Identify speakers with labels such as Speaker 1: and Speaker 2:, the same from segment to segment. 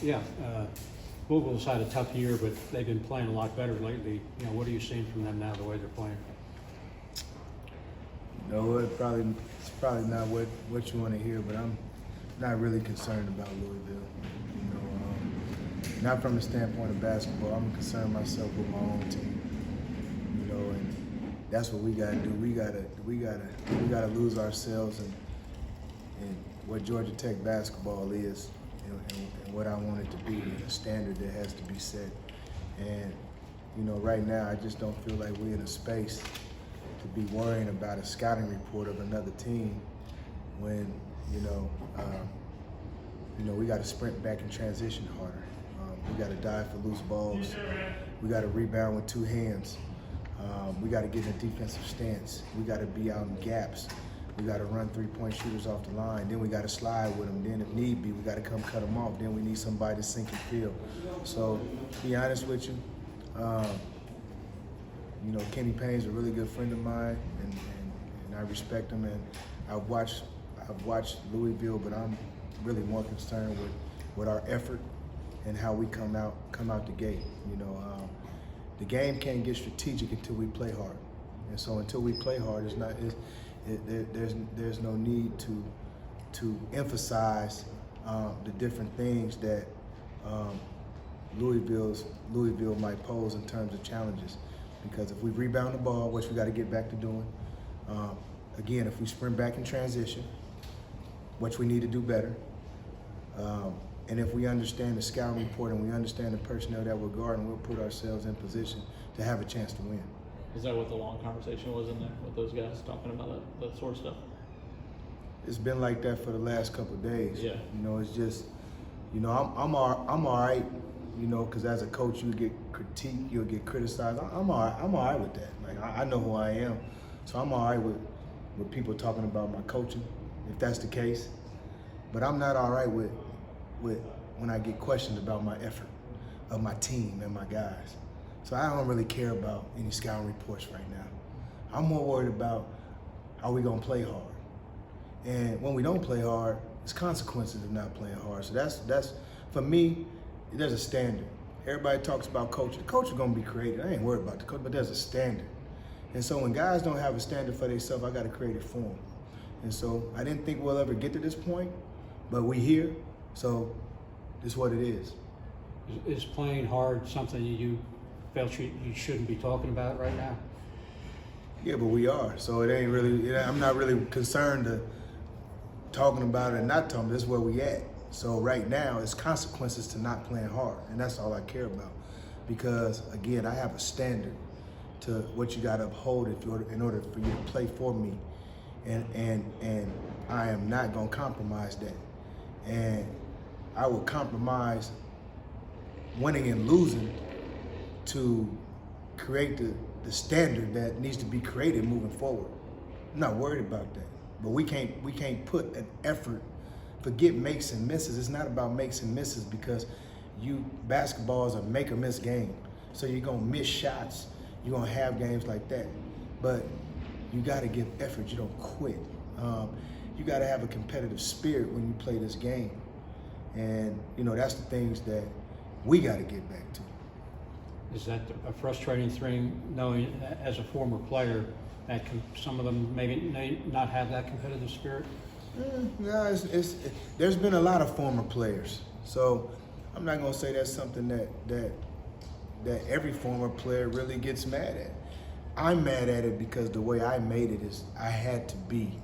Speaker 1: Yeah, Louisville's had a tough year, but they've been playing a lot better lately. You know, what are you seeing from them now, the way they're playing?
Speaker 2: You know, it's probably not what you want to hear, but I'm not really concerned about Louisville. You know, not from the standpoint of basketball. I'm concerned myself with my own team. You know, and that's what we gotta do. We gotta lose ourselves in what Georgia Tech basketball is, and what I want it to be, and a standard that has to be set. And you know, right now I just don't feel like we're in a space to be worrying about a scouting report of another team when we got to sprint back and transition harder. We got to dive for loose balls. We got to rebound with two hands. We got to get in a defensive stance. We got to be out in gaps. We got to run three-point shooters off the line. Then we got to slide with them. Then if need be, we got to come cut them off. Then we need somebody to sink and field. So, to be honest with you, you know, Kenny Payne's a really good friend of mine, and I respect him. And I've watched Louisville, but I'm really more concerned with our effort and how we come out the gate. You know, the game can't get strategic until we play hard, and so until we play hard, there's no need to emphasize the different things that Louisville might pose in terms of challenges. Because if we rebound the ball, which we got to get back to doing, again, if we sprint back in transition, which we need to do better, and if we understand the scouting report and we understand the personnel that we're guarding, we'll put ourselves in position to have a chance to win.
Speaker 3: Is that what the long conversation was in there with those guys talking about that sort of stuff?
Speaker 2: It's been like that for the last couple of days.
Speaker 3: Yeah.
Speaker 2: You know, it's just, you know, I'm all right. You know, because as a coach, you get critiqued, you'll get criticized. I'm all right with that. Like I know who I am, so I'm all right with people talking about my coaching, if that's the case. But I'm not all right with when I get questioned about my effort of my team and my guys. So I don't really care about any scouting reports right now. I'm more worried about, are we gonna play hard? And when we don't play hard, there's consequences of not playing hard. So that's for me. There's a standard. Everybody talks about coach. The coach is gonna be creative. I ain't worried about the coach, but there's a standard. And so when guys don't have a standard for themselves, I gotta create it for them. And so I didn't think we'll ever get to this point, but we here, so this is what it is.
Speaker 1: Is playing hard something you felt you shouldn't be talking about right now?
Speaker 2: Yeah, but we are. So it ain't really, I'm not really concerned to talking about it and not talking. This is where we at. So right now, it's consequences to not playing hard, and that's all I care about. Because again, I have a standard to what you got to uphold in order for you to play for me, and I am not gonna compromise that. And I will compromise winning and losing to create the standard that needs to be created moving forward. I'm not worried about that, but we can't put an effort. Forget makes and misses. It's not about makes and misses, because basketball is a make or miss game. So you're gonna miss shots. You're gonna have games like that. But you gotta give effort. You don't quit. You gotta have a competitive spirit when you play this game. And you know, that's the things that we gotta get back to.
Speaker 1: Is that a frustrating thing, knowing that as a former player that some of them maybe not have that competitive spirit?
Speaker 2: No, there's been a lot of former players, so I'm not gonna say that's something that every former player really gets mad at. I'm mad at it because the way I made it is I had to be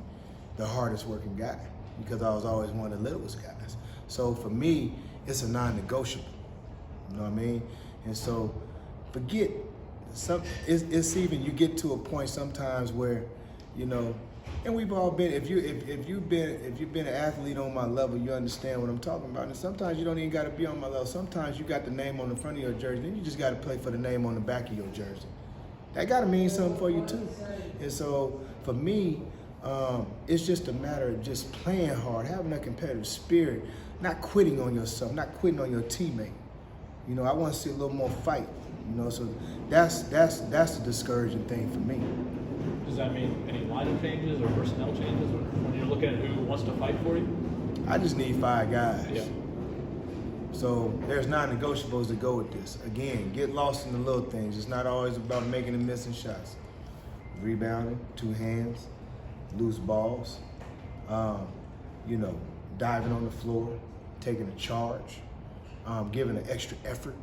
Speaker 2: the hardest working guy because I was always one of the littlest guys. So for me, it's a non-negotiable. You know what I mean? And so forget it's even you get to a point sometimes where, you know. And we've all been. If you've been an athlete on my level, you understand what I'm talking about. And sometimes you don't even got to be on my level. Sometimes you got the name on the front of your jersey, then you just got to play for the name on the back of your jersey. That got to mean something for you too. And so for me, it's just a matter of just playing hard, having a competitive spirit, not quitting on yourself, not quitting on your teammate. You know, I want to see a little more fight. You know, so that's the discouraging thing for me.
Speaker 3: Does that mean any lineup changes or personnel changes when you're looking at who wants to fight for you?
Speaker 2: I just need 5 guys.
Speaker 3: Yeah.
Speaker 2: So there's non-negotiables that go with this. Again, get lost in the little things. It's not always about making and missing shots. Rebounding, two hands, loose balls, diving on the floor, taking a charge, giving an extra effort,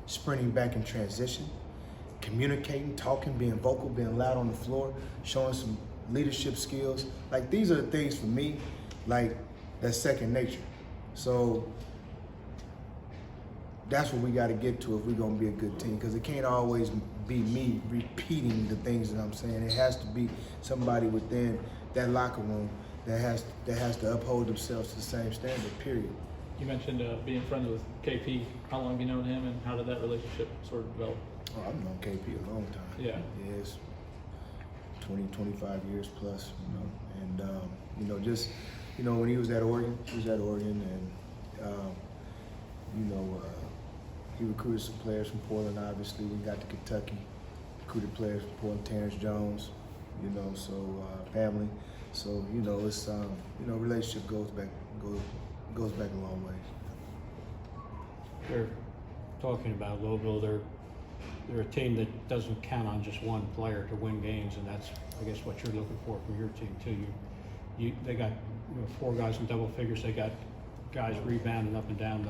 Speaker 2: sprinting back in transition, communicating, talking, being vocal, being loud on the floor, showing some leadership skills. Like, these are the things for me, like, that's second nature. So that's what we got to get to if we're going to be a good team, because it can't always be me repeating the things that I'm saying. It has to be somebody within that locker room that has to uphold themselves to the same standard, period.
Speaker 3: You mentioned being friends with KP. How long have you known him, and how did that relationship sort of develop?
Speaker 2: Oh, I've known KP a long time.
Speaker 3: Yeah.
Speaker 2: It's 20, 25 years plus, and when he was at Oregon, and he recruited some players from Portland. Obviously, we got to Kentucky, recruited players from Portland, Terrence Jones, family. So it's relationship goes back a long way.
Speaker 1: They're talking about Louisville. They're a team that doesn't count on just one player to win games, and that's, I guess, what you're looking for from your team too. They got 4 guys in double figures. They got guys rebounding up and down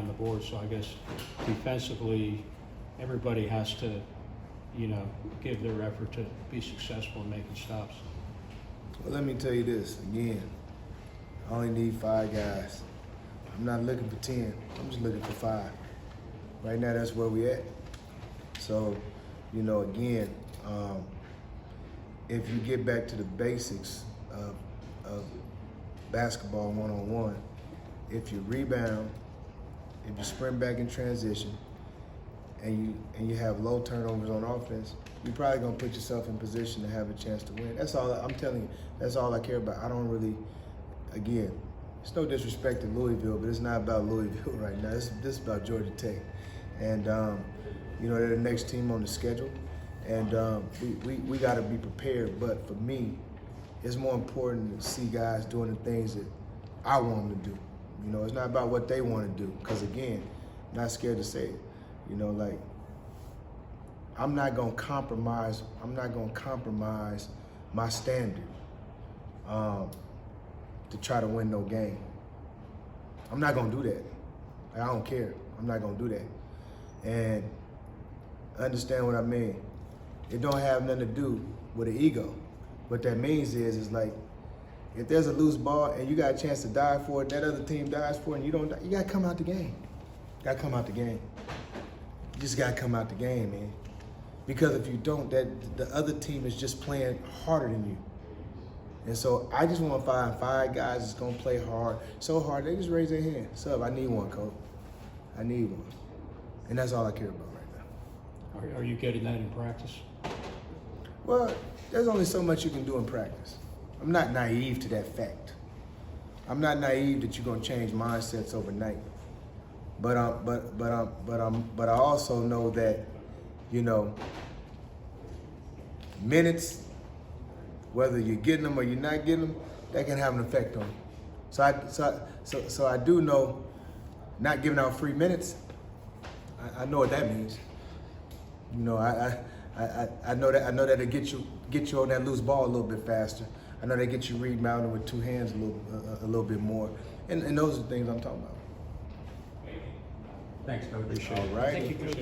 Speaker 1: the board. So I guess defensively, everybody has to, give their effort to be successful in making stops.
Speaker 2: Well, let me tell you this again. I only need 5 guys. I'm not looking for 10. I'm just looking for 5. Right now, that's where we at. So, again, if you get back to the basics of basketball one-on-one, if you rebound, if you sprint back in transition, and you have low turnovers on offense, you're probably gonna put yourself in position to have a chance to win. That's all I'm telling you. That's all I care about. I don't really, again, it's no disrespect to Louisville, but it's not about Louisville right now. This is about Georgia Tech, and they're the next team on the schedule, and we got to be prepared. But for me, it's more important to see guys doing the things that I want them to do. It's not about what they want to do, because again, I'm not scared to say it. I'm not gonna compromise my standard to try to win no game. I'm not gonna do that. I don't care. I'm not gonna do that. And understand what I mean. It don't have nothing to do with an ego. What that means is like, if there's a loose ball and you got a chance to die for it, that other team dies for it, and you don't die, you gotta come out the game. You gotta come out the game. You just gotta come out the game, man. Because if you don't, that the other team is just playing harder than you. And so I just want to find 5 guys that's gonna play hard, so hard they just raise their hand. Sub, I need one, coach. I need one. And that's all I care about right now.
Speaker 1: Are you getting that in practice?
Speaker 2: Well, there's only so much you can do in practice. I'm not naive to that fact. I'm not naive that you're gonna change mindsets overnight. But I also know that, minutes, whether you're getting them or you're not getting them, that can have an effect on you. So I do know, not giving out free minutes, I know what that means. I know that it get you on that loose ball a little bit faster. I know that get you rebounding with 2 hands a little bit more, and those are the things I'm talking about.
Speaker 1: Thanks, Coach. Appreciate it.
Speaker 2: All right.
Speaker 3: Thank you, Coach.